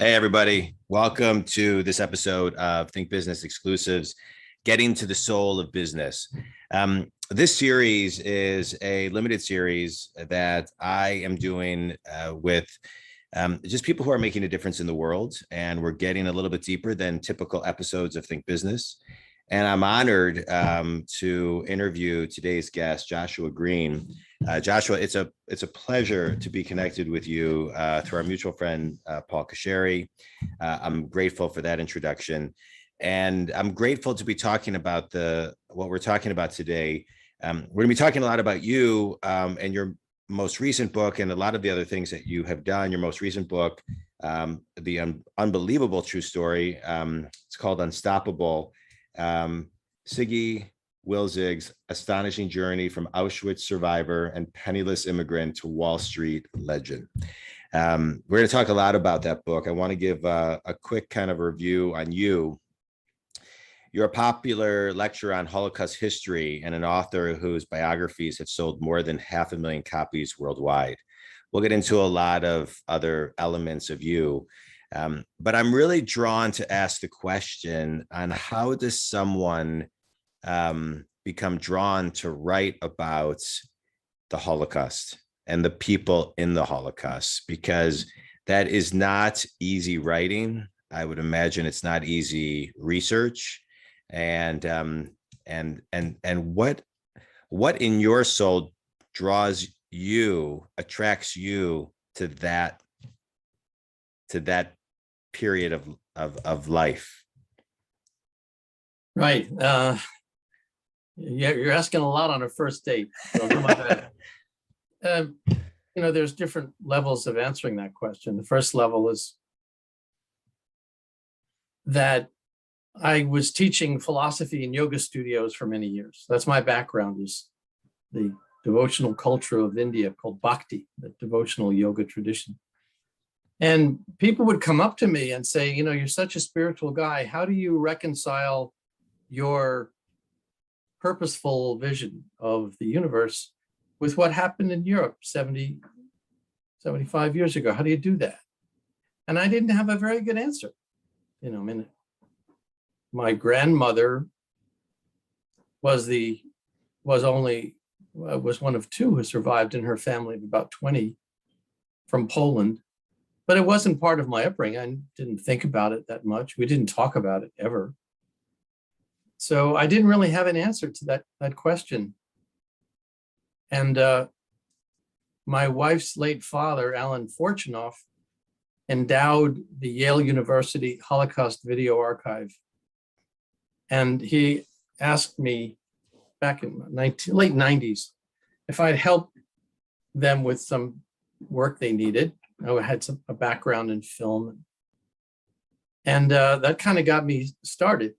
Hey, everybody. Welcome to this episode of Think Business Exclusives, Getting to the Soul of Business. This series is a limited series that I am doing with just people who are making a difference in the world. And we're getting a little bit deeper than typical episodes of Think Business. And I'm honored to interview today's guest, Joshua Greene. Joshua, it's a pleasure to be connected with you through our mutual friend, Paul Kasheri. I'm grateful for that introduction. And I'm grateful to be talking about what we're talking about today. We're going to be talking a lot about you and your most recent book and a lot of the other things that you have done. Your most recent book, The Unbelievable True Story. It's called Unstoppable. Siggy Wilzig's astonishing journey from Auschwitz survivor and penniless immigrant to Wall Street legend. We're going to talk a lot about that book. I want to give a quick kind of review on you. You're a popular lecturer on Holocaust history and an author whose biographies have sold more than 500,000 copies worldwide. We'll get into a lot of other elements of you. But I'm really drawn to ask the question on how does someone become drawn to write about the Holocaust and the people in the Holocaust, because that is not easy writing. I would imagine it's not easy research. And what in your soul attracts you to that period of life? Right. Yeah, you're asking a lot on a first date. So come on back. There's different levels of answering that question. The first level is that I was teaching philosophy in yoga studios for many years. That's my background, is the devotional culture of India called Bhakti, the devotional yoga tradition. And people would come up to me and say, you're such a spiritual guy. How do you reconcile your purposeful vision of the universe with what happened in Europe 70, 75 years ago? How do you do that? And I didn't have a very good answer. My grandmother was one of two who survived in her family of about 20 from Poland. But it wasn't part of my upbringing. I didn't think about it that much. We didn't talk about it ever. So I didn't really have an answer to that question. And my wife's late father, Alan Fortunoff, endowed the Yale University Holocaust Video Archive. And he asked me back in late 90s if I'd help them with some work they needed. I had a background in film. And that kind of got me started.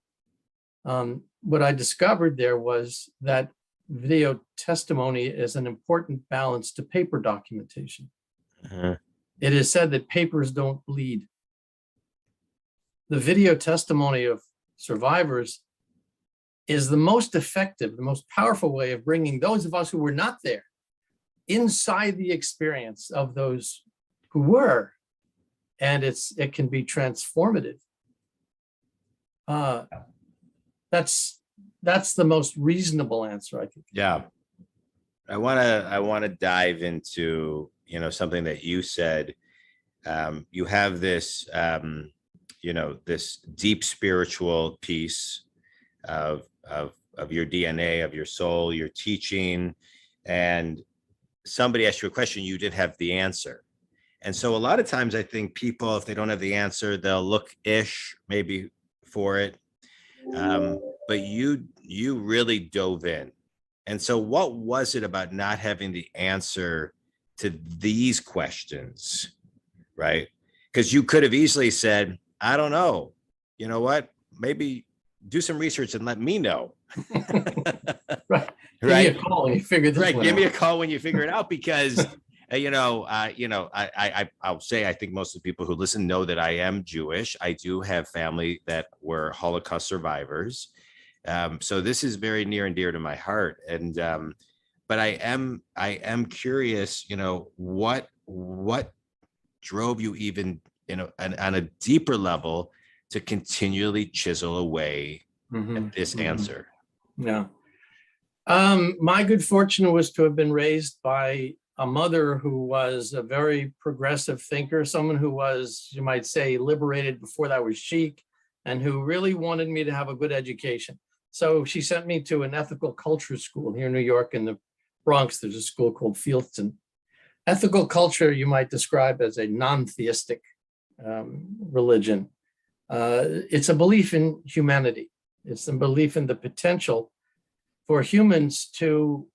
What I discovered there was that video testimony is an important balance to paper documentation. Uh-huh. It is said that papers don't bleed. The video testimony of survivors is the most effective, the most powerful way of bringing those of us who were not there inside the experience of those who were, and it can be transformative. That's the most reasonable answer I think. Yeah, I want to dive into something that you said. You have this this deep spiritual piece of your DNA, of your soul, your teaching, and somebody asked you a question, you did have the answer. And so a lot of times I think people, if they don't have the answer, they'll look-ish maybe for it. But you really dove in. And so what was it about not having the answer to these questions, right? Because you could have easily said, I don't know, you know what, maybe do some research and let me know. Right. Give me a call when you figure this out. Give me a call when you figure it out, because I'll say, I think most of the people who listen know that I am Jewish. I do have family that were Holocaust survivors. So this is very near and dear to my heart. And, but I am curious, what drove you even on a deeper level to continually chisel away at this answer? Yeah. My good fortune was to have been raised by a mother who was a very progressive thinker, someone who was, you might say, liberated before that was chic, and who really wanted me to have a good education. So she sent me to an ethical culture school here in New York in the Bronx. There's a school called Fieldston. Ethical culture you might describe as a non-theistic religion. It's a belief in humanity. It's a belief in the potential for humans to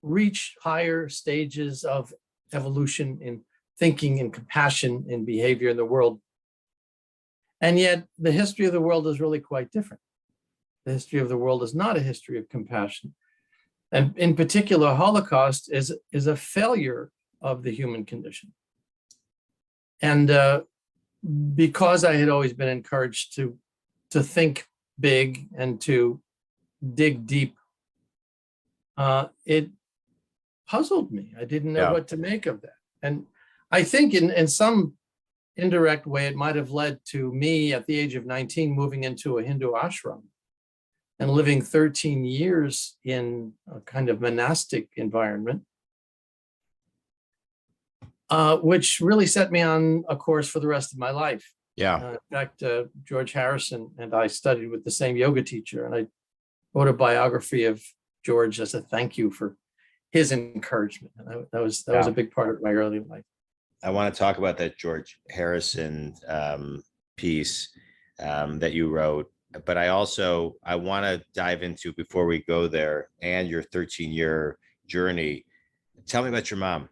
reach higher stages of evolution in thinking and compassion and behavior in the world. And yet the history of the world is really quite different. The history of the world is not a history of compassion. And in particular, Holocaust is a failure of the human condition. And because I had always been encouraged to think big and to dig deep, it puzzled me. I didn't know what to make of that. And I think in some indirect way, it might have led to me at the age of 19 moving into a Hindu ashram and living 13 years in a kind of monastic environment, which really set me on a course for the rest of my life. Yeah. In fact, George Harrison and I studied with the same yoga teacher, and I wrote a biography of George as a thank you for his encouragement. And that was a big part of my early life. I want to talk about that George Harrison piece that you wrote, but I want to dive into, before we go there, and your 13-year journey. Tell me about your mom.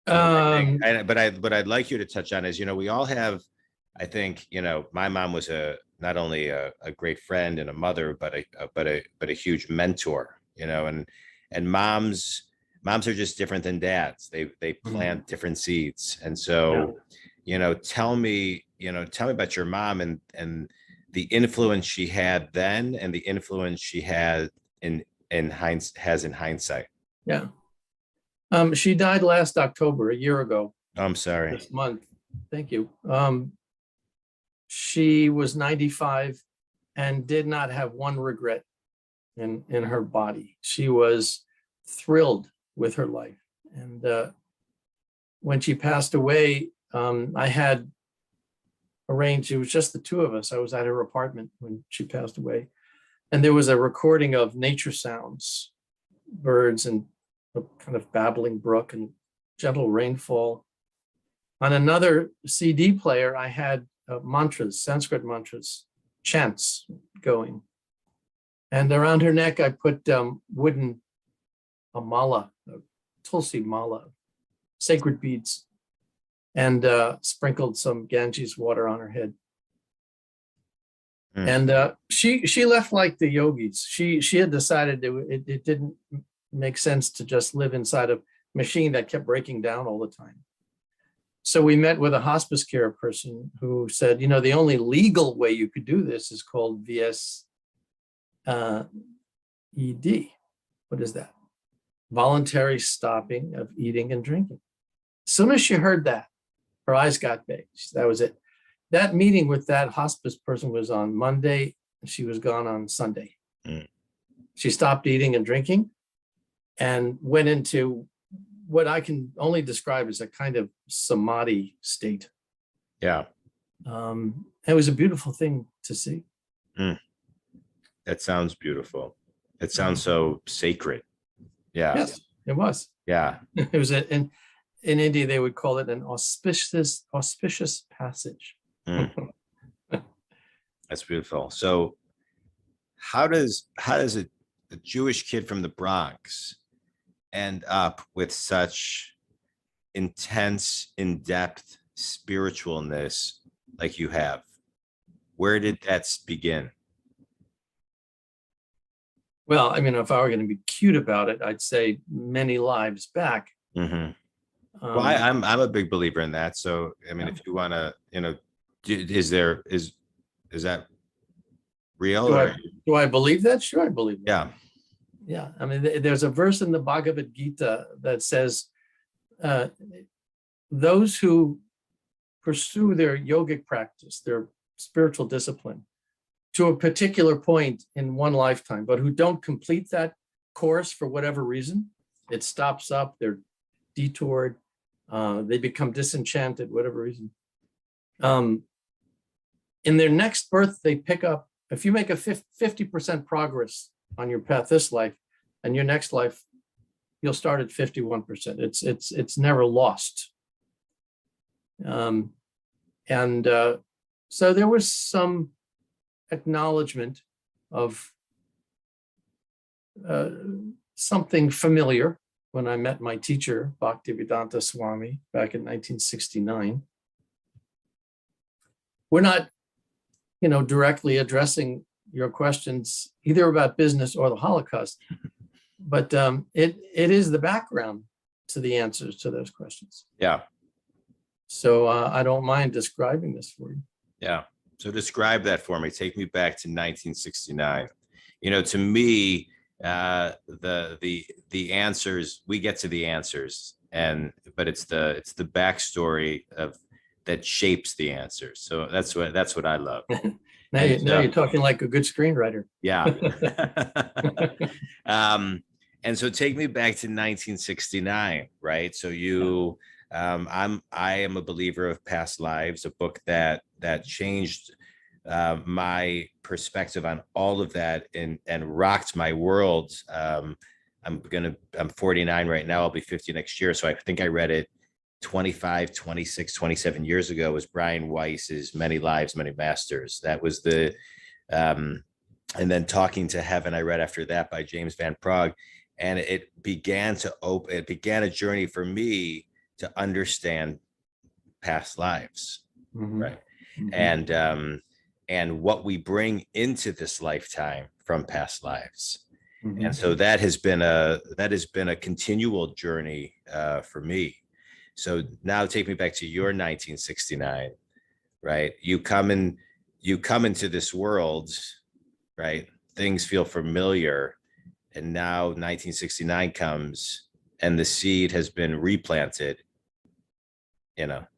But I'd like you to touch on is, we all have, I think, my mom was not only a great friend and a mother, but a huge mentor, and moms are just different than dads. They plant different seeds. And so, tell me about your mom and the influence she had then and the influence she had in hindsight. Yeah. She died last October, a year ago. I'm sorry. This month. Thank you. She was 95 and did not have one regret in her body. She was thrilled with her life. And when she passed away, I had arranged, it was just the two of us. I was at her apartment when she passed away. And there was a recording of nature sounds, birds and a kind of babbling brook and gentle rainfall. On another CD player, I had mantras, Sanskrit mantras, chants going. And around her neck, I put a mala, a tulsi mala, sacred beads, and sprinkled some Ganges water on her head. And she left like the yogis. She had decided it didn't make sense to just live inside a machine that kept breaking down all the time. So we met with a hospice care person who said, the only legal way you could do this is called VSED. What is that? Voluntary stopping of eating and drinking. As soon as she heard that, her eyes got big. That was it. That meeting with that hospice person was on Monday, and she was gone on Sunday. She stopped eating and drinking and went into what I can only describe as a kind of samadhi state. Yeah. It was a beautiful thing to see. That sounds beautiful. It sounds so sacred. Yeah. Yes, it was. Yeah. It was in India, they would call it an auspicious passage. That's beautiful. So how does a Jewish kid from the Bronx end up with such intense, in-depth spiritualness like you have? Where did that begin? Well, I mean, if I were going to be cute about it, I'd say many lives back. Well, I'm a big believer in that. So, I mean, if you want to, is that real? Do I believe that? Sure, I believe that. Yeah. Yeah. I mean, there's a verse in the Bhagavad Gita that says, those who pursue their yogic practice, their spiritual discipline, to a particular point in one lifetime, but who don't complete that course for whatever reason, it stops up, they're detoured, they become disenchanted, whatever reason. In their next birth, they pick up, if you make a 50% progress on your path this life, and your next life, you'll start at 51%. It's never lost. So there was some acknowledgement of something familiar when I met my teacher, Bhaktivedanta Swami, back in 1969. We're not, directly addressing your questions either about business or the Holocaust, but it is the background to the answers to those questions. Yeah. So I don't mind describing this for you. Yeah. So describe that for me. Take me back to 1969. To me, the answers, we get to the answers, but it's the backstory that shapes the answers. So that's what I love. Now you're talking like a good screenwriter. Yeah. And so take me back to 1969, right? So I am a believer of past lives, a book that changed my perspective on all of that and rocked my world. I'm 49 right now. I'll be 50 next year. So I think I read it 25, 26, 27 years ago. It was Brian Weiss's Many Lives, Many Masters. That was and then Talking to Heaven, I read after that by James Van Praagh. And it began a journey for me to understand past lives, right? Mm-hmm. And what we bring into this lifetime from past lives. Mm-hmm. And so that has been a continual journey for me. So now take me back to your 1969, right? You come into this world, right? Things feel familiar. And now 1969 comes and the seed has been replanted.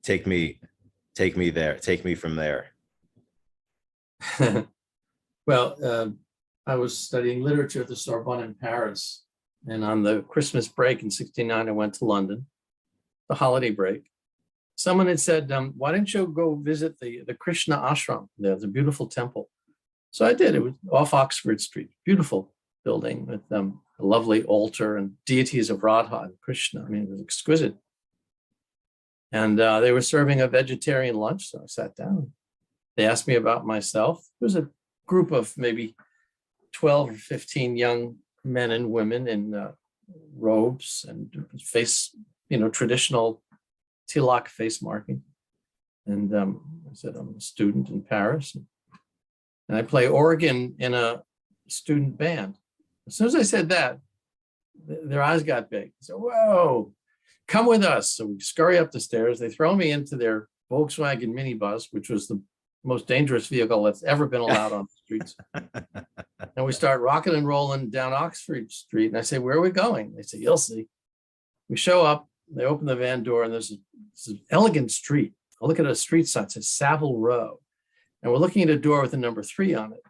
Take me there. Take me from there. Well, I was studying literature at the Sorbonne in Paris. And on the Christmas break in 69, I went to London, the holiday break. Someone had said, why don't you go visit the Krishna ashram? There's a beautiful temple. So I did. It was off Oxford Street, beautiful building with a lovely altar and deities of Radha and Krishna. I mean, it was exquisite. And they were serving a vegetarian lunch, so I sat down. They asked me about myself. It was a group of maybe 12 or 15 young men and women in robes and face, traditional tilak face marking. And I said, I'm a student in Paris. And I play organ in a student band. As soon as I said that, their eyes got big. So, whoa, come with us. So we scurry up the stairs. They throw me into their Volkswagen minibus, which was the most dangerous vehicle that's ever been allowed on the streets. And we start rocking and rolling down Oxford Street. And I say, where are we going? They say, you'll see. We show up. They open the van door, and there's an elegant street. I look at a street sign. It says Savile Row. And we're looking at a door with a number 3 on it.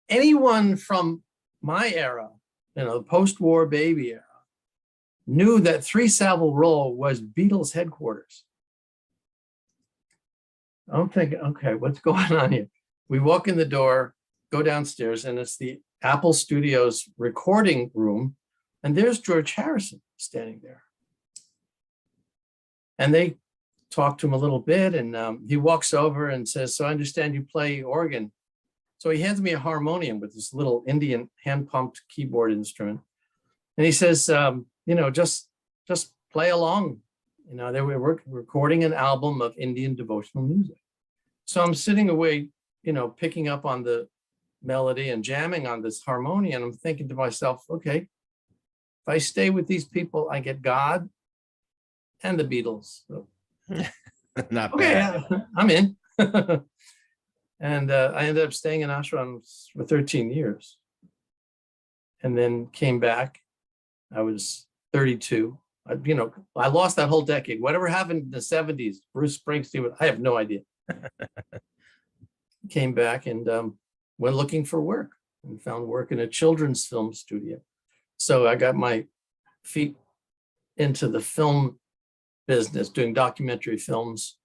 Anyone from my era, the post-war baby era, knew that 3 Savile Row was Beatles headquarters. I'm thinking, okay, what's going on here? We walk in the door, go downstairs, and it's the Apple Studios recording room. And there's George Harrison standing there. And they talk to him a little bit, and he walks over and says, so I understand you play organ. So he hands me a harmonium with this little Indian hand-pumped keyboard instrument. And he says, just play along. They were recording an album of Indian devotional music. So I'm sitting away, picking up on the melody and jamming on this harmonium. I'm thinking to myself, okay, if I stay with these people, I get God and the Beatles. So, not okay, bad. I'm in. And I ended up staying in ashrams for 13 years. And then came back. I was 32. I lost that whole decade. Whatever happened in the 70s, Bruce Springsteen, I have no idea. Came back and went looking for work and found work in a children's film studio. So I got my feet into the film business, doing documentary films,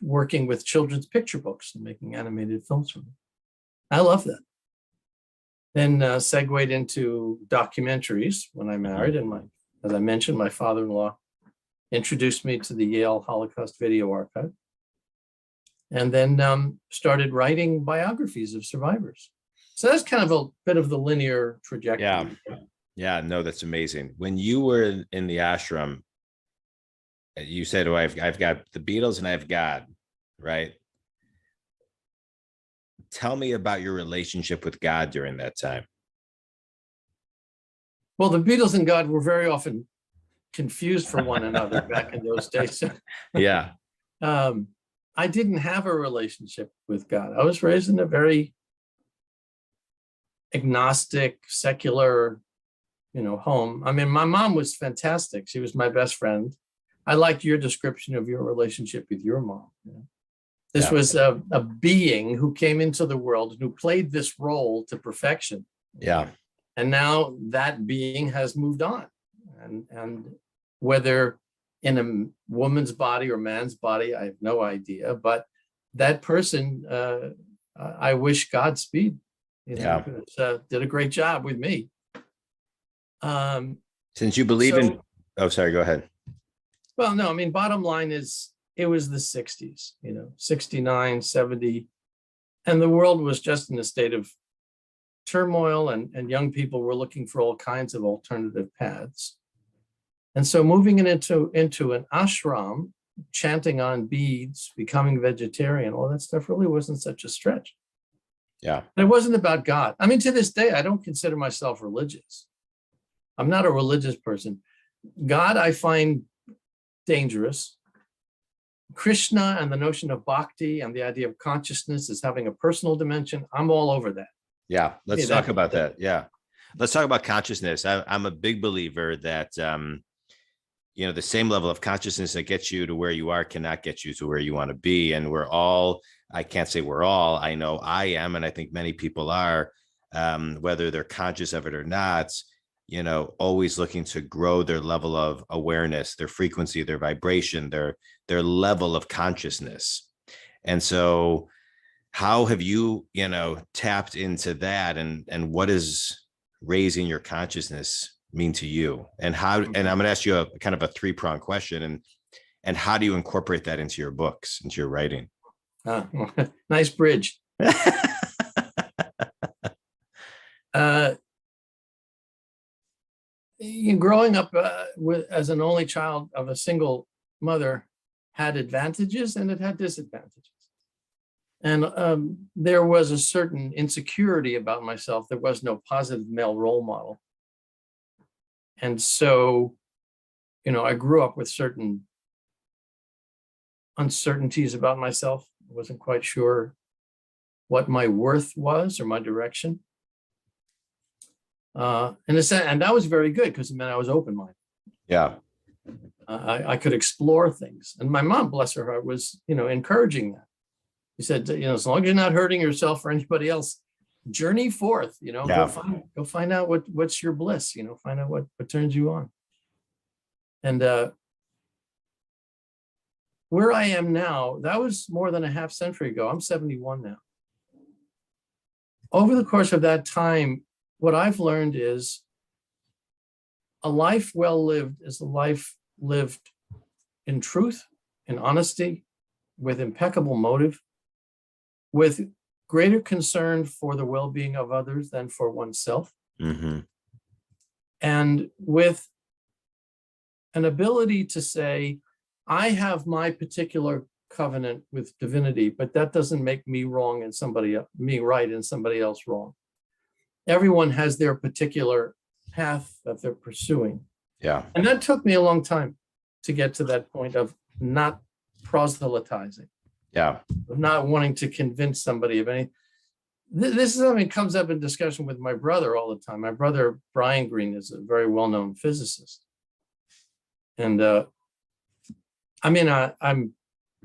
working with children's picture books and making animated films for them. I love that. Then segued into documentaries when I married, and as I mentioned, my father-in-law introduced me to the Yale Holocaust Video Archive, and then started writing biographies of survivors. So that's kind of a bit of the linear trajectory. Yeah. Yeah, no, that's amazing. When you were in the ashram, you said, "Oh, I've got the Beatles and I've God," right? Tell me about your relationship with God during that time. Well, the Beatles and God were very often confused for one another back in those days. Yeah. I didn't have a relationship with God. I was raised in a very agnostic, secular, home. I mean, my mom was fantastic. She was my best friend. I liked your description of your relationship with your mom. This was a being who came into the world and who played this role to perfection. Yeah. And now that being has moved on. And whether in a woman's body or man's body, I have no idea. But that person, I wish Godspeed. Did a great job with me. Since you believe in, oh, sorry, go ahead. Well, no, I mean, bottom line is it was the 60s, 69, 70, and the world was just in a state of turmoil, and young people were looking for all kinds of alternative paths. And so moving into an ashram, chanting on beads, becoming vegetarian, all that stuff really wasn't such a stretch. Yeah. And it wasn't about God. I mean, to this day, I don't consider myself religious. I'm not a religious person. God, I find dangerous. Krishna and the notion of bhakti and the idea of consciousness as having a personal dimension, I'm all over that. Yeah, let's talk about that. Yeah, let's talk about consciousness. I'm a big believer that, the same level of consciousness that gets you to where you are cannot get you to where you want to be. And we're all, I can't say we're all, I know I am, and I think many people are, whether they're conscious of it or not, always looking to grow their level of awareness, their frequency, their vibration, their level of consciousness. And so how have you, tapped into that, and what does raising your consciousness mean to you? And how, and I'm going to ask you a kind of a 3-pronged question, and how do you incorporate that into your books, into your writing? Nice bridge. Growing up as an only child of a single mother had advantages and it had disadvantages. And there was a certain insecurity about myself. There was no positive male role model. And so, I grew up with certain uncertainties about myself. I wasn't quite sure what my worth was or my direction. And that was very good because it meant I was open-minded. Yeah. I could explore things. And my mom, bless her heart, was, encouraging that. She said, as long as you're not hurting yourself or anybody else, journey forth, go find out what's your bliss, find out what turns you on. And where I am now, that was more than a half century ago. I'm 71 now. Over the course of that time, what I've learned is a life well lived is a life lived in truth, in honesty, with impeccable motive, with greater concern for the well-being of others than for oneself, and with an ability to say, I have my particular covenant with divinity, but that doesn't make me wrong and me right and somebody else wrong. Everyone has their particular path that they're pursuing. Yeah. And that took me a long time to get to that point of not proselytizing. Yeah. Of not wanting to convince somebody of anything. This is something that comes up in discussion with my brother all the time. My brother, Brian Greene, is a very well-known physicist. And I mean, I'm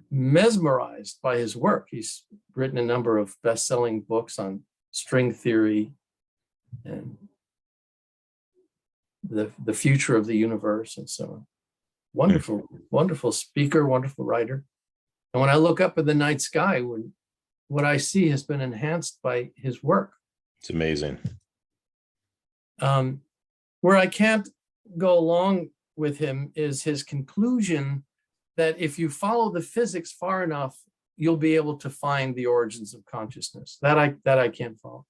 mesmerized by his work. He's written a number of best-selling books on string theory and the future of the universe and so on. Wonderful, wonderful speaker, wonderful writer. And when I look up at the night sky, what I see has been enhanced by his work. It's amazing. Where I can't go along with him is his conclusion that if you follow the physics far enough, you'll be able to find the origins of consciousness. That I can't follow.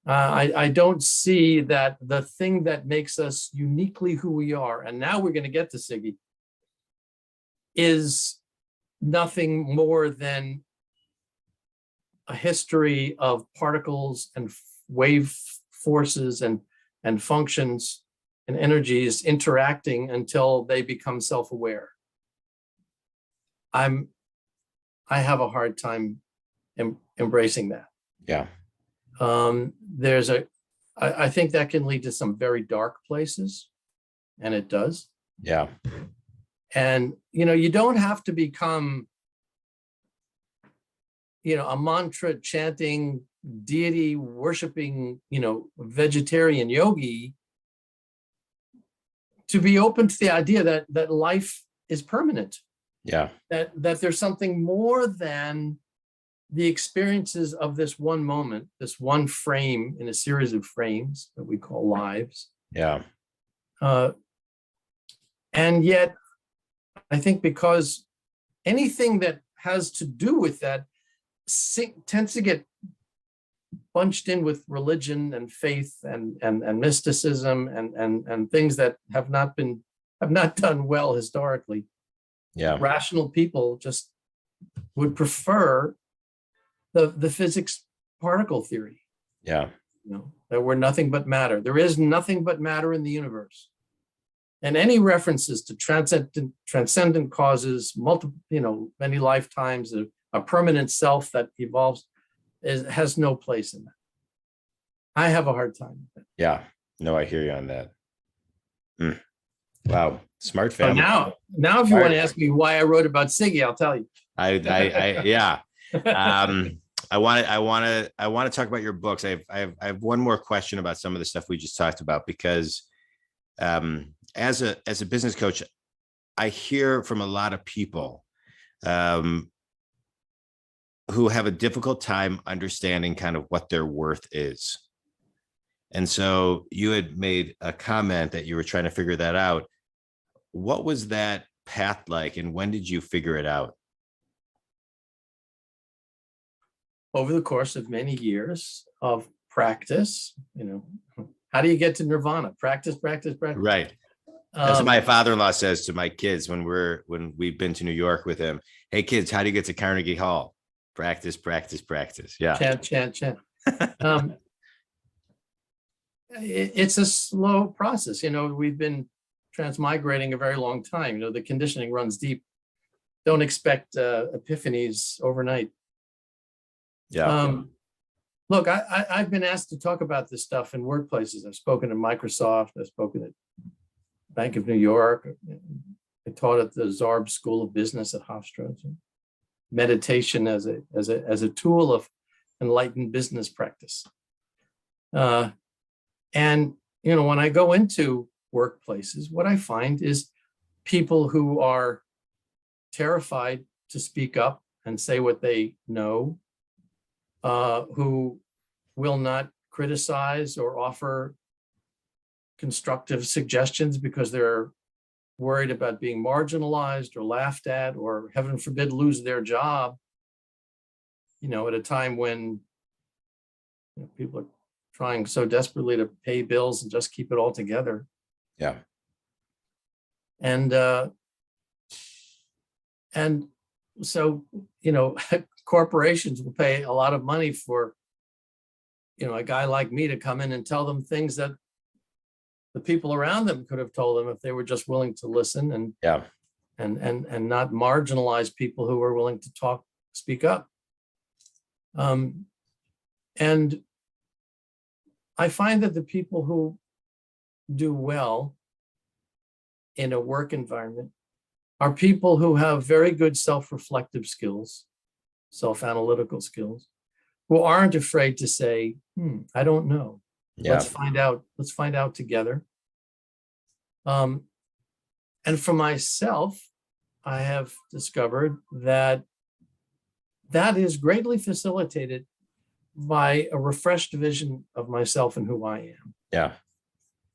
I don't see that the thing that makes us uniquely who we are, and now we're going to get to Siggy, is nothing more than a history of particles and wave forces and functions and energies interacting until they become self-aware. I have a hard time embracing that. Yeah. I think that can lead to some very dark places, and it does. Yeah. And, you don't have to become, a mantra chanting, deity worshiping, vegetarian yogi to be open to the idea that life is permanent. Yeah. That there's something more than the experiences of this one moment, this one frame in a series of frames that we call lives. Yeah. And yet, I think because anything that has to do with that tends to get bunched in with religion and faith and mysticism and things that have not done well historically. Yeah. Rational people just would prefer the physics particle theory. Yeah. That we're nothing but matter. There is nothing but matter in the universe. And any references to transcendent causes, multiple, many lifetimes, a permanent self that evolves has no place in that. I have a hard time with it. Yeah. No, I hear you on that. Wow. Smart family. So now if you want to ask me why I wrote about Siggy, I'll tell you. Yeah. I want to talk about your books. I have one more question about some of the stuff we just talked about, because as a business coach, I hear from a lot of people who have a difficult time understanding kind of what their worth is. And so you had made a comment that you were trying to figure that out. What was that path like, and when did you figure it out? Over the course of many years of practice, how do you get to nirvana? Practice. Right. That's what my father-in-law says to my kids when we've been to New York with him. Hey kids, how do you get to Carnegie Hall? Practice. Yeah. Chant. It's a slow process. We've been transmigrating a very long time. The conditioning runs deep. Don't expect epiphanies overnight. Yeah. Look, I've been asked to talk about this stuff in workplaces. I've spoken at Microsoft. I've spoken at Bank of New York. I taught at the Zarb School of Business at Hofstra. Meditation as a tool of enlightened business practice. And when I go into workplaces, what I find is people who are terrified to speak up and say what they know, who will not criticize or offer constructive suggestions because they're worried about being marginalized or laughed at, or heaven forbid lose their job, at a time when people are trying so desperately to pay bills and just keep it all together. Yeah. And so, corporations will pay a lot of money for, a guy like me to come in and tell them things that the people around them could have told them if they were just willing to listen and not marginalize people who are willing to speak up. And I find that the people who do well in a work environment are people who have very good self-reflective skills, self-analytical skills, who aren't afraid to say, I don't know. Yeah. Let's find out. Let's find out together. And for myself, I have discovered that that is greatly facilitated by a refreshed vision of myself and who I am. Yeah.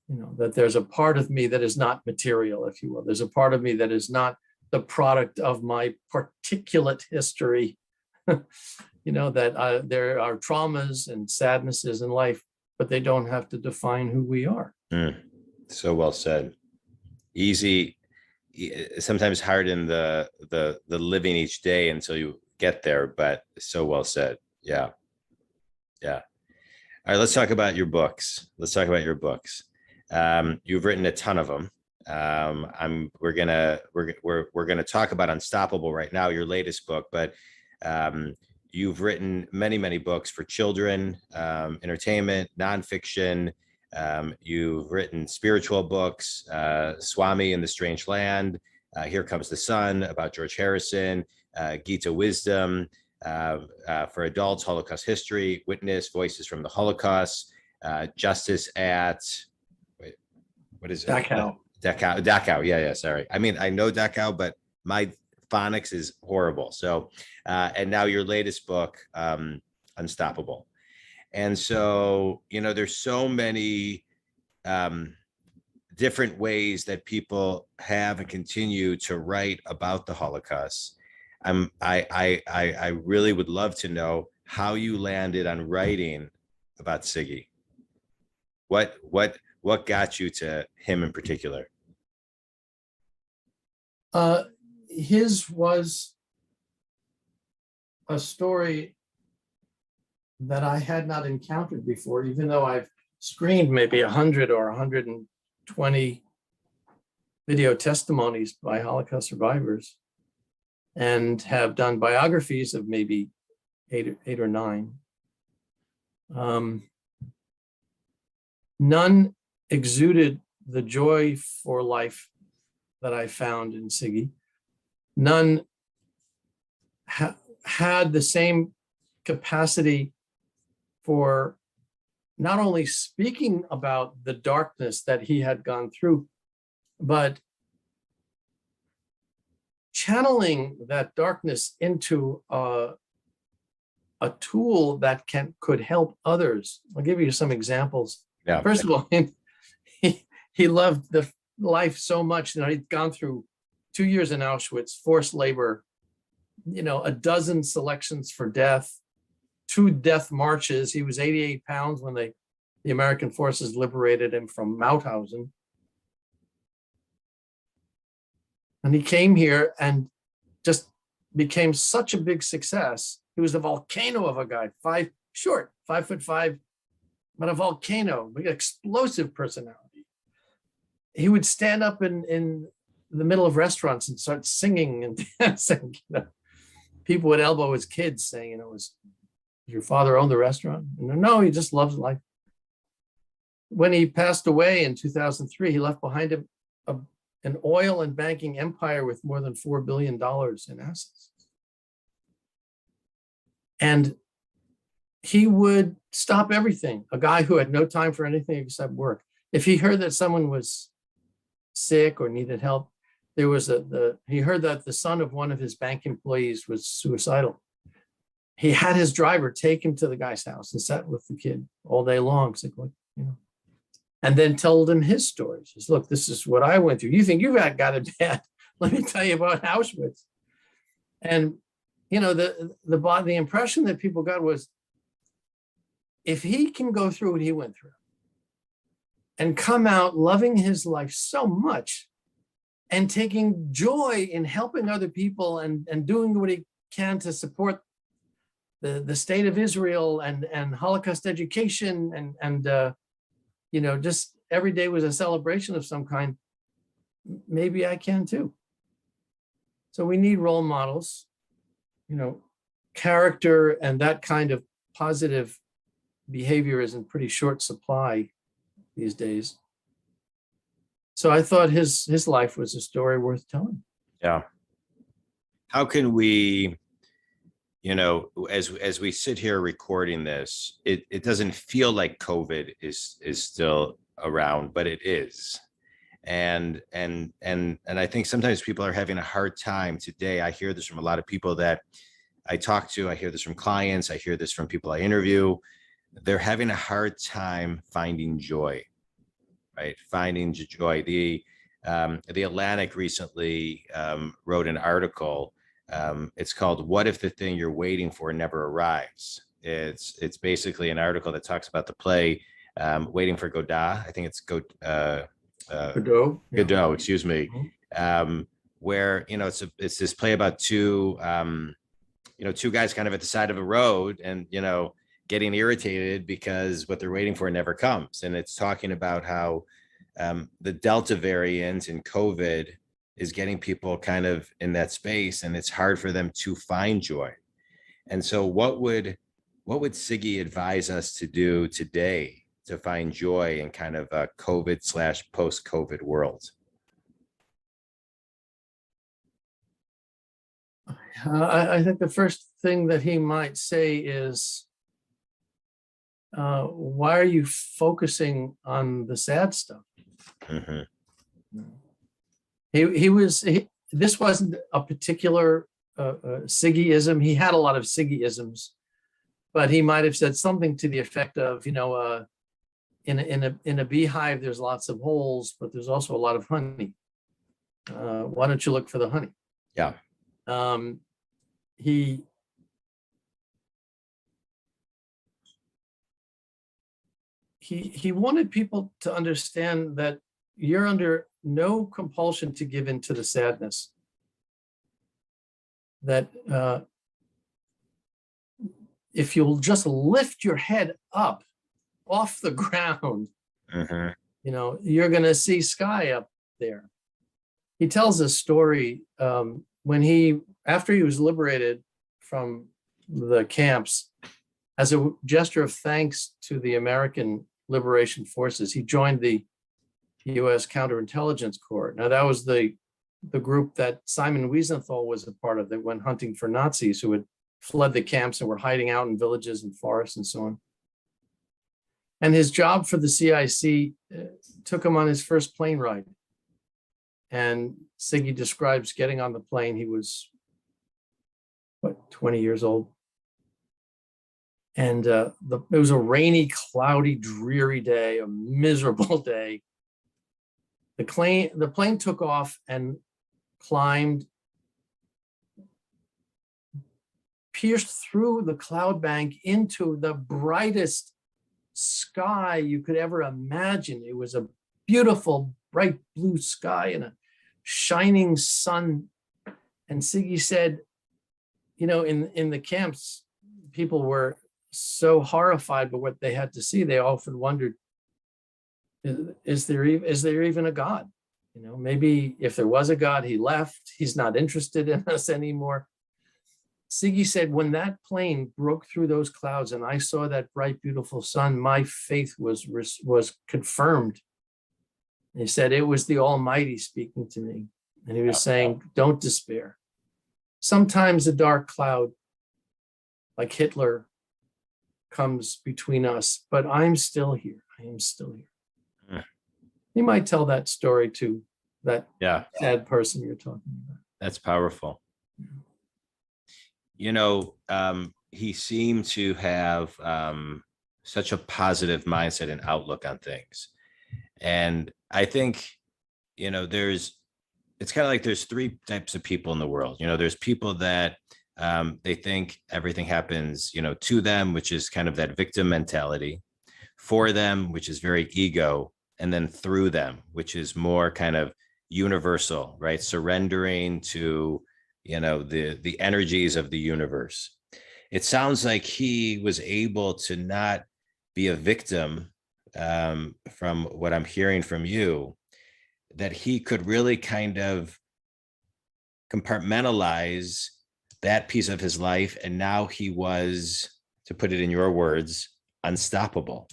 You know, that there's a part of me that is not material, if you will. There's a part of me that is not the product of my particulate history. You know, that there are traumas and sadnesses in life, but they don't have to define who we are. So well said. Easy, sometimes hard in the living each day until you get there, but so well said. Yeah. Yeah. All right, let's talk about your books. You've written a ton of them. We're gonna talk about Unstoppable right now, your latest book, but you've written many books for children, entertainment, nonfiction. You've written spiritual books, Swami in the Strange Land, Here Comes the Sun, about George Harrison, Gita Wisdom, for adults, Holocaust History, Witness, Voices from the Holocaust, Justice at, wait, what is it? Dachau. Dachau. Yeah. Sorry. I mean, I know Dachau, but my phonics is horrible. So, and now your latest book, Unstoppable. And so, you know, there's so many different ways that people have and continue to write about the Holocaust. I really would love to know how you landed on writing about Siggy. What got you to him in particular? His was a story that I had not encountered before, even though I've screened maybe 100 or 120 video testimonies by Holocaust survivors and have done biographies of maybe eight or nine. None exuded the joy for life that I found in Siggy. None had the same capacity for not only speaking about the darkness that he had gone through, but channeling that darkness into a tool that could help others. I'll give you some examples. Yeah. First of all, he loved the life so much that he'd gone through 2 years in Auschwitz, forced labor, you know, a dozen selections for death, 2 death marches. He was 88 pounds when the American forces liberated him from Mauthausen. And he came here and just became such a big success. He was a volcano of a guy, 5'5", but a volcano, big explosive personality. He would stand up in the middle of restaurants and start singing and dancing. You know? People would elbow his kids saying, you know, was your father owned the restaurant? And no, he just loves life. When he passed away in 2003, he left behind him an oil and banking empire with more than $4 billion in assets. And he would stop everything. A guy who had no time for anything except work. If he heard that someone was sick or needed help, he heard that the son of one of his bank employees was suicidal. He had his driver take him to the guy's house and sat with the kid all day long, you know, and then told him his stories. He said, look, this is what I went through. You think you've got it bad? Let me tell you about Auschwitz. And you know, the impression that people got was, if he can go through what he went through and come out loving his life so much and taking joy in helping other people and doing what he can to support the state of Israel and Holocaust education and you know, just every day was a celebration of some kind, maybe I can too. So we need role models, you know, character and that kind of positive behavior is in pretty short supply these days. So I thought his life was a story worth telling. Yeah. How can we, as we sit here recording this, it doesn't feel like COVID is still around, but it is. And I think sometimes people are having a hard time today. I hear this from a lot of people that I talk to. I hear this from clients. I hear this from people I interview. They're having a hard time finding joy, right? Finding joy. The Atlantic recently wrote an article. It's called "What If the Thing You're Waiting For Never Arrives." It's basically an article that talks about the play "Waiting for Godot." I think it's Godot. Godot, excuse me. Mhm. Where it's this play about two guys kind of at the side of a road, and getting irritated because what they're waiting for never comes. And it's talking about how the Delta variant in COVID is getting people kind of in that space, and it's hard for them to find joy. And so what would Siggy advise us to do today to find joy in kind of a COVID/post-COVID world? I think the first thing that he might say is, why are you focusing on the sad stuff? Mm-hmm. This wasn't a particular Siggyism. He had a lot of Siggyisms, but he might have said something to the effect of, in a beehive, there's lots of holes, but there's also a lot of honey. Why don't you look for the honey? Yeah. He wanted people to understand that you're under no compulsion to give in to the sadness. That if you'll just lift your head up off the ground, Mm-hmm. You're going to see sky up there. He tells a story after he was liberated from the camps, as a gesture of thanks to the American Liberation Forces, he joined the U.S. Counterintelligence Corps. Now, that was the group that Simon Wiesenthal was a part of, that went hunting for Nazis who had fled the camps and were hiding out in villages and forests and so on. And his job for the CIC took him on his first plane ride. And Siggy describes getting on the plane. He was, 20 years old. And it was a rainy, cloudy, dreary day, a miserable day. The plane took off and climbed, pierced through the cloud bank into the brightest sky you could ever imagine. It was a beautiful, bright blue sky and a shining sun. And Siggy said, in the camps, people were so horrified by what they had to see. They often wondered, is there even a God? Maybe if there was a God, he left. He's not interested in us anymore. Siggy said, when that plane broke through those clouds and I saw that bright, beautiful sun, my faith was confirmed. And he said, it was the Almighty speaking to me. And he was saying, don't despair. Sometimes a dark cloud, like Hitler, comes between us, but I'm still here. I am still here. You might tell that story to that sad person you're talking about. That's powerful. He seemed to have such a positive mindset and outlook on things. And I think, it's kind of like there's three types of people in the world. There's people that they think everything happens, to them, which is kind of that victim mentality, for them, which is very ego, and then through them, which is more kind of universal, right? Surrendering to, the energies of the universe. It sounds like he was able to not be a victim, from what I'm hearing from you, that he could really kind of compartmentalize that piece of his life. And now he was, to put it in your words, unstoppable.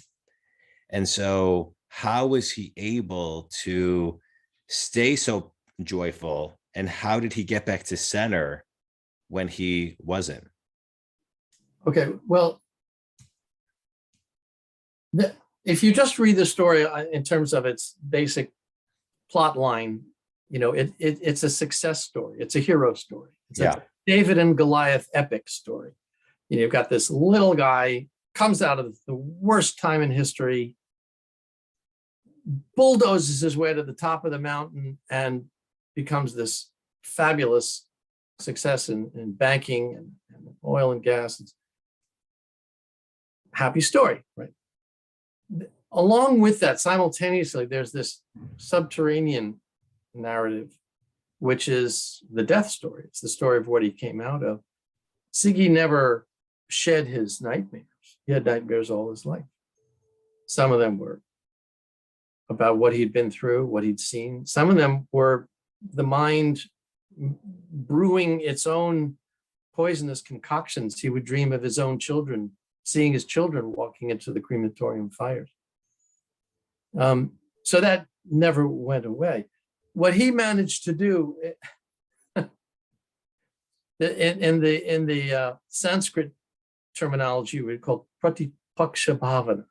And so how was he able to stay so joyful, and how did he get back to center when he wasn't? Okay, well, if you just read the story in terms of its basic plot line, it's a success story. It's a hero story. It's a David and Goliath epic story. You've got this little guy, comes out of the worst time in history, bulldozes his way to the top of the mountain, and becomes this fabulous success in banking and oil and gas. Happy story, right? Along with that, simultaneously, there's this subterranean narrative, which is the death story. It's the story of what he came out of. Siggy never shed his nightmares. He had nightmares all his life. Some of them were about what he'd been through, what he'd seen. Some of them were the mind brewing its own poisonous concoctions. He would dream of his own children, seeing his children walking into the crematorium fires. So that never went away. What he managed to do in the Sanskrit terminology, we call pratipaksha bhavana.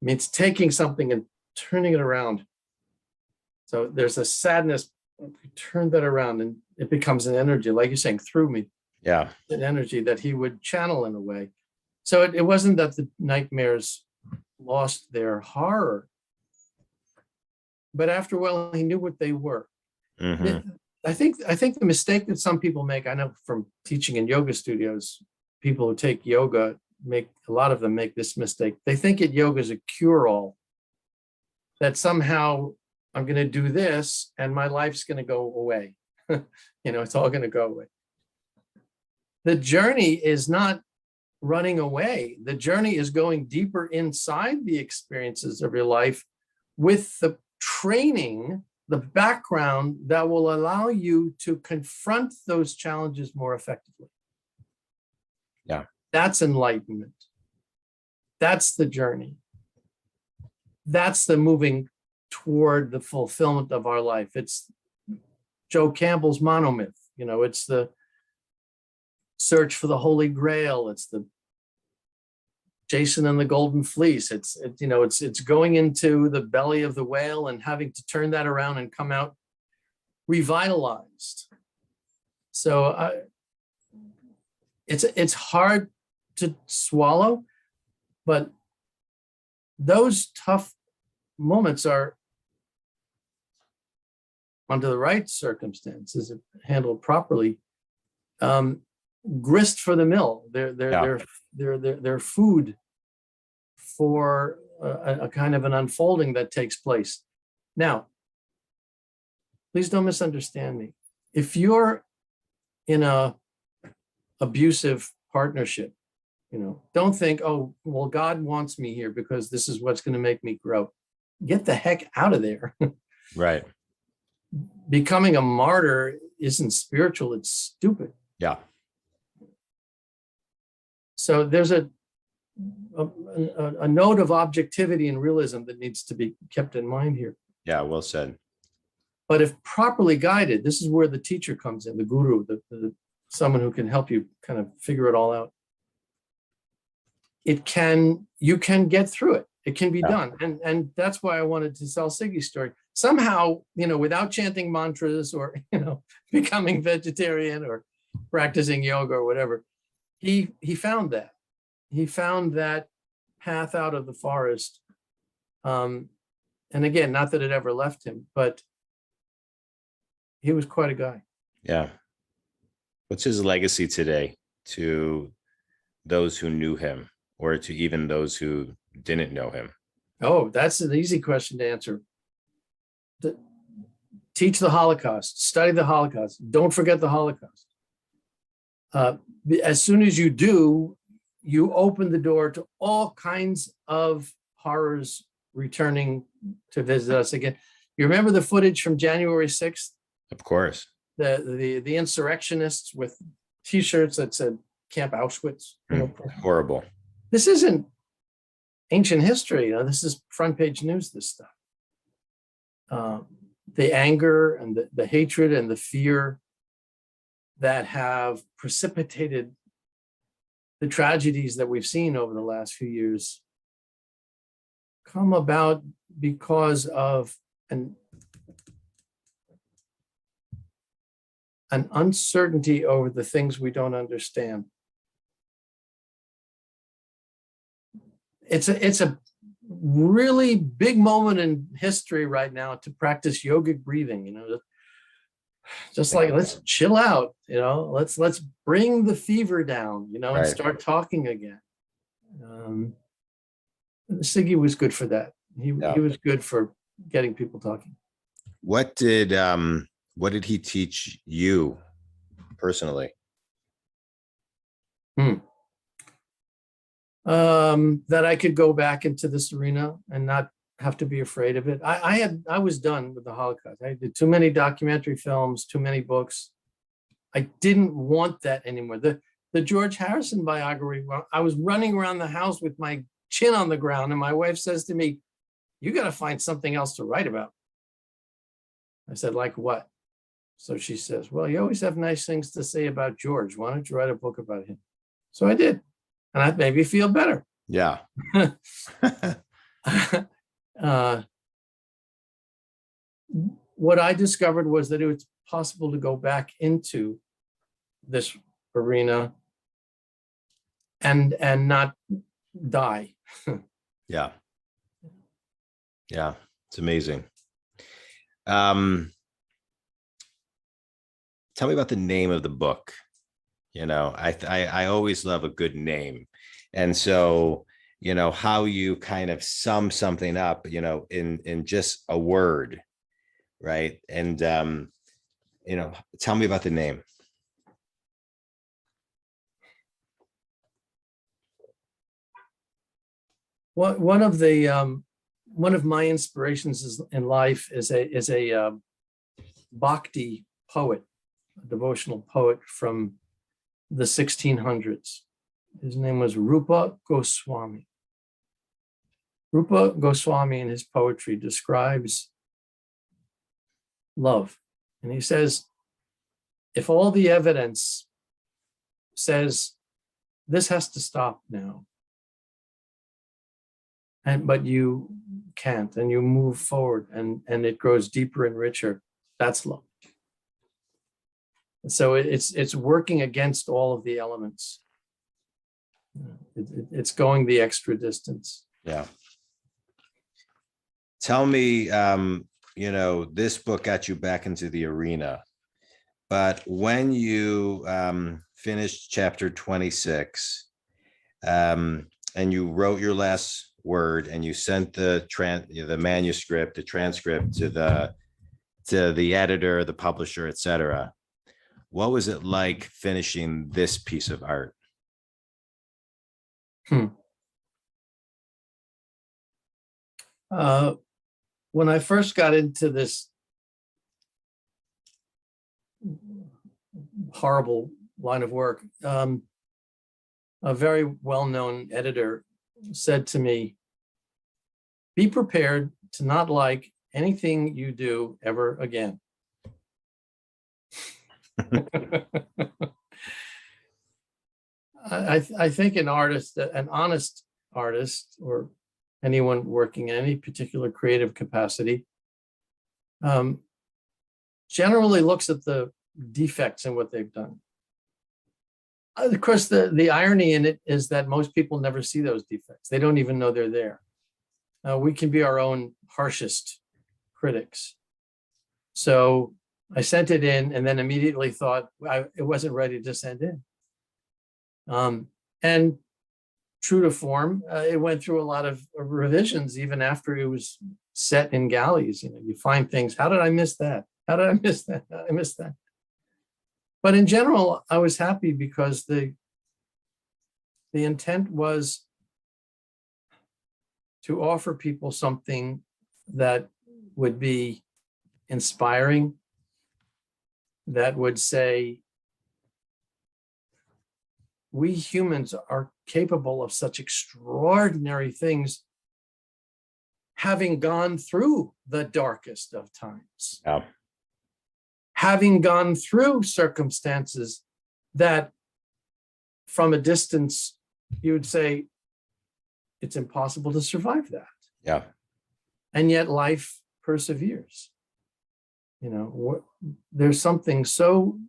Means taking something and turning it around. So there's a sadness, turn that around and it becomes an energy, like you're saying, through me. Yeah. An energy that he would channel in a way. So it wasn't that the nightmares lost their horror, but after a while he knew what they were. Mm-hmm. I think the mistake that some people make, I know from teaching in yoga studios, people who take yoga a lot of them make this mistake. They think that yoga is a cure-all, that somehow I'm going to do this and my life's going to go away. It's all going to go away. The journey is not running away. The journey is going deeper inside the experiences of your life with the training, the background that will allow you to confront those challenges more effectively. Yeah. That's enlightenment. That's the journey. That's the moving toward the fulfillment of our life. It's Joe Campbell's monomyth. It's the search for the Holy Grail. It's the Jason and the Golden Fleece. It's going into the belly of the whale and having to turn that around and come out revitalized. So it's hard to swallow, but those tough moments are, under the right circumstances, handled properly, grist for the mill. They're food for a kind of an unfolding that takes place. Now, please don't misunderstand me. If you're in a abusive partnership, don't think, oh, well, God wants me here because this is what's going to make me grow. Get the heck out of there. Right. Becoming a martyr isn't spiritual, it's stupid. Yeah. So there's a note of objectivity and realism that needs to be kept in mind here. Yeah, well said. But if properly guided, this is where the teacher comes in, the guru, someone who can help you kind of figure it all out. You can get through it. It can be done. And that's why I wanted to tell Siggy's story. Somehow, without chanting mantras or, becoming vegetarian or practicing yoga or whatever, he found that. He found that path out of the forest. And again, not that it ever left him, but he was quite a guy. Yeah. What's his legacy today to those who knew him, or to even those who didn't know him? Oh, that's an easy question to answer. Teach the Holocaust, study the Holocaust. Don't forget the Holocaust. As soon as you do, you open the door to all kinds of horrors returning to visit us again. You remember the footage from January 6th? Of course. The insurrectionists with T-shirts that said Camp Auschwitz. Horrible. This isn't ancient history. This is front page news, this stuff. the anger and the hatred and the fear that have precipitated the tragedies that we've seen over the last few years come about because of an uncertainty over the things we don't understand. It's a really big moment in history right now to practice yogic breathing, you know, just like, let's chill out, you know, let's bring the fever down, you know, and start talking again. Siggy was good for that. He was good for getting people talking. What did he teach you personally? That I could go back into this arena and not have to be afraid of it. I was done with the Holocaust. I did too many documentary films, too many books. I didn't want that anymore. The George Harrison biography, I was running around the house with my chin on the ground, and my wife says to me, "You got to find something else to write about." I said, "Like what?" So she says, "Well, you always have nice things to say about George. Why don't you write a book about him?" So I did. And that made me feel better. Yeah. What I discovered was that it was possible to go back into this arena and not die. Yeah. Yeah. It's amazing. Tell me about the name of the book. You know, I always love a good name. And so, you know, how you kind of sum something up, you know, in just a word, right? And, you know, tell me about the name. One of my inspirations in life is a bhakti poet, a devotional poet from the 1600s. His name was Rupa Goswami. Rupa Goswami in his poetry describes love. And he says, if all the evidence says this has to stop now, but you can't, and you move forward and it grows deeper and richer, that's love. So it's working against all of the elements. It's going the extra distance. Yeah. Tell me, you know, this book got you back into the arena, but when you finished chapter 26, and you wrote your last word and you sent the manuscript, the transcript to the editor, the publisher, etc. What was it like finishing this piece of art? When I first got into this horrible line of work, a very well-known editor said to me, "Be prepared to not like anything you do ever again." I think an artist, an honest artist, or anyone working in any particular creative capacity, generally looks at the defects in what they've done. Of course, the irony in it is that most people never see those defects. They don't even know they're there. We can be our own harshest critics. So I sent it in and then immediately thought it wasn't ready to send in. And true to form, it went through a lot of revisions even after it was set in galleys. You know, you find things, how did I miss that? How did I miss that? I missed that. But in general, I was happy because the intent was to offer people something that would be inspiring, that would say, we humans are capable of such extraordinary things. having gone through the darkest of times, Yeah. having gone through circumstances that from a distance, you would say it's impossible to survive that. Yeah. And yet life perseveres. You know, there's something so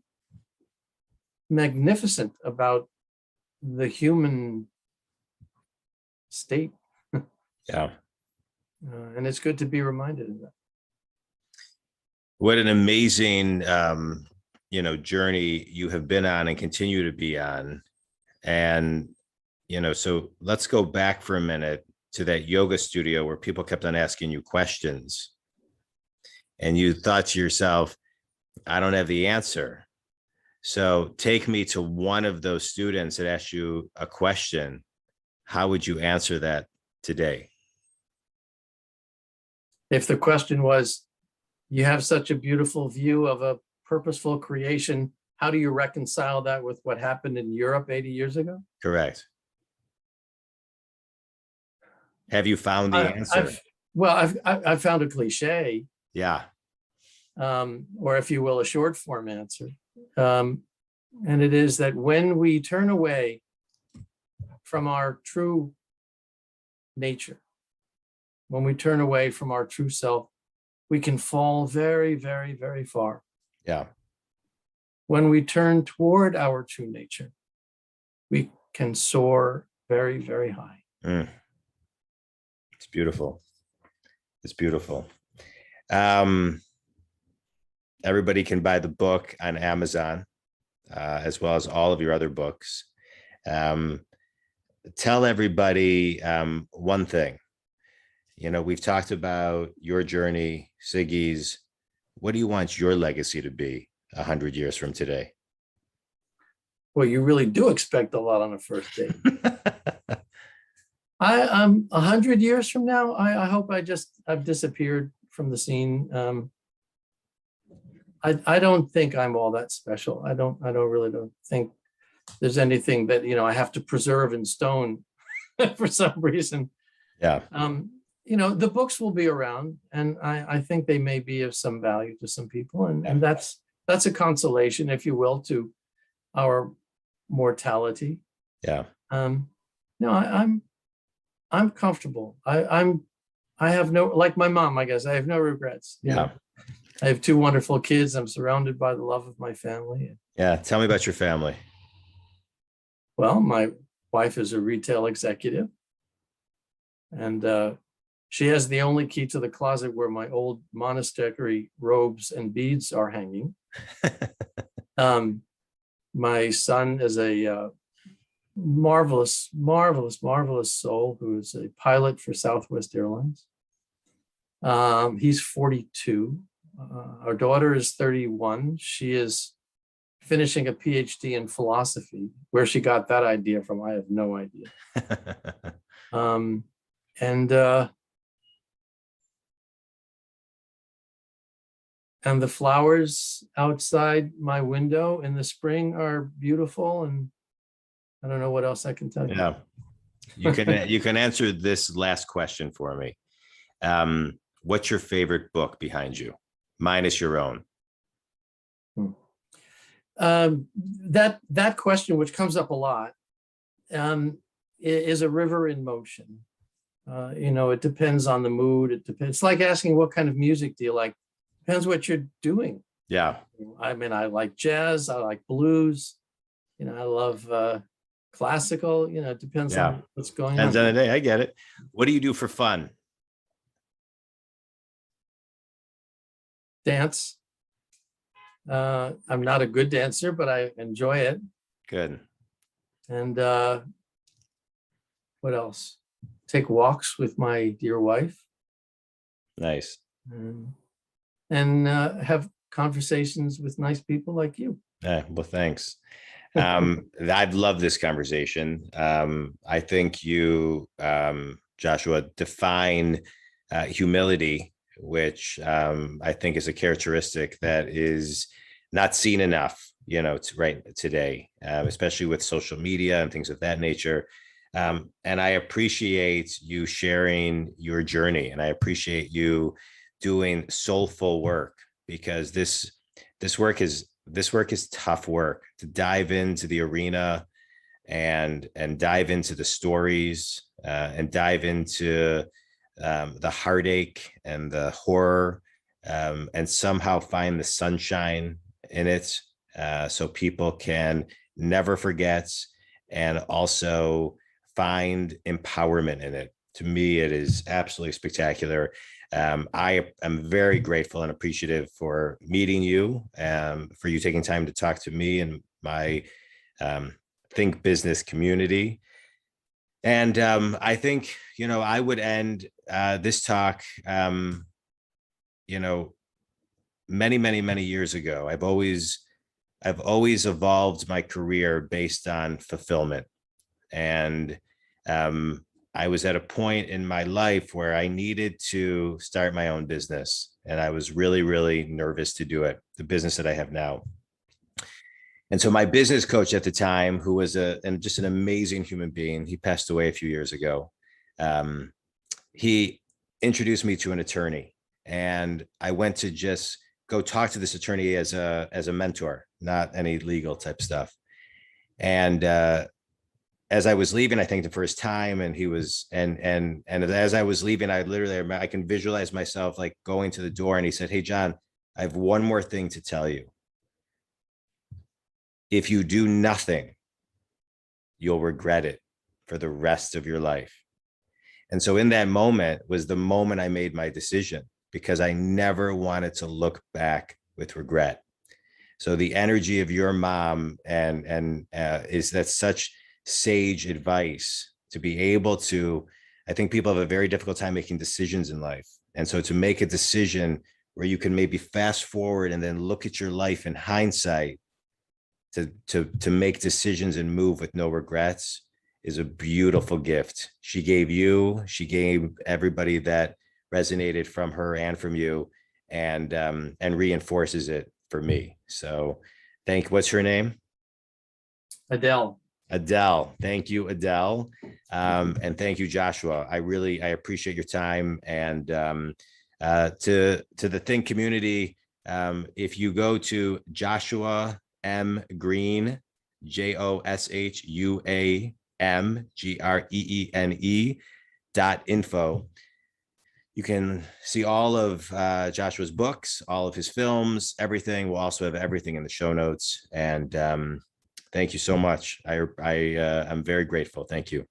magnificent about the human state. Yeah. And it's good to be reminded of that. What an amazing, journey you have been on and continue to be on. And, so let's go back for a minute to that yoga studio where people kept on asking you questions. And you thought to yourself, I don't have the answer. So take me to one of those students that asked you a question. How would you answer that today? If the question was, you have such a beautiful view of a purposeful creation, how do you reconcile that with what happened in Europe 80 years ago? Correct. Have you found the answer? I've found a cliche. Yeah. Or if you will, a short form answer. And it is that when we turn away from our true nature, when we turn away from our true self, we can fall very, very, very far. Yeah. When we turn toward our true nature, we can soar very, very high. Mm. It's beautiful. It's beautiful. Everybody can buy the book on Amazon, as well as all of your other books. Tell everybody one thing. We've talked about your journey, Siggy's. What do you want your legacy to be 100 years from today? Well, you really do expect a lot on a first date. I'm 100 years from now. I hope I've disappeared from the scene. I don't think I'm all that special. I don't really think there's anything that, I have to preserve in stone for some reason. Yeah. The books will be around, and I think they may be of some value to some people. And that's a consolation, if you will, to our mortality. Yeah. No, I'm comfortable. I have no, like my mom, I guess, I have no regrets. Yeah. I have 2 wonderful kids. I'm surrounded by the love of my family. Yeah. Tell me about your family. Well, my wife is a retail executive, and she has the only key to the closet where my old monastery robes and beads are hanging. My son is a marvelous, marvelous, marvelous soul who is a pilot for Southwest Airlines. He's 42. Our daughter is 31. She is finishing a PhD in philosophy. Where she got that idea from, I have no idea. And the flowers outside my window in the spring are beautiful, and I don't know what else I can tell you. Yeah, you can answer this last question for me. What's your favorite book behind you, minus your own? That question, which comes up a lot, is A River in Motion. It depends on the mood. It depends. It's like asking what kind of music do you like. Depends what you're doing. Yeah. I mean, I like jazz. I like blues. I love classical. It depends on what's going on. Depends on the day. I get it. What do you do for fun? Dance. I'm not a good dancer, but I enjoy it. Good. And what else? Take walks with my dear wife. Nice. And have conversations with nice people like you. Well, thanks. I've loved this conversation. I think you, Joshua, define humility, which I think is a characteristic that is not seen enough, right today, especially with social media and things of that nature. And I appreciate you sharing your journey, and I appreciate you doing soulful work, because this work is tough work to dive into the arena and dive into the stories, and dive into the heartache and the horror, and somehow find the sunshine in it, so people can never forget, and also find empowerment in it. To me, it is absolutely spectacular. I am very grateful and appreciative for meeting you, for you taking time to talk to me and my um, Think Business community. And I think, I would end this talk, you know, many, many, many years ago. I've always evolved my career based on fulfillment. And I was at a point in my life where I needed to start my own business. And I was really, really nervous to do it, the business that I have now. And so my business coach at the time, who was just an amazing human being, he passed away a few years ago. He introduced me to an attorney, and I went to just go talk to this attorney as a mentor, not any legal type stuff. And as I was leaving, I think the first time, and he was, and as I was leaving, I can visualize myself like going to the door, and he said, "Hey, John, I have one more thing to tell you. If you do nothing, you'll regret it for the rest of your life." And so in that moment was the moment I made my decision, because I never wanted to look back with regret. So the energy of your mom and is that such sage advice to be able to, I think people have a very difficult time making decisions in life. And so to make a decision where you can maybe fast forward and then look at your life in hindsight, to make decisions and move with no regrets, is a beautiful gift. She gave everybody that resonated from her and from you, and reinforces it for me. So what's her name? Adele. Adele. Thank you, Adele. And thank you, Joshua. I appreciate your time. And to the Think community, if you go to Joshua M. Greene, JOSHUAMGREENE.info. You can see all of Joshua's books, all of his films, everything. We'll also have everything in the show notes. And thank you so much. I'm very grateful. Thank you.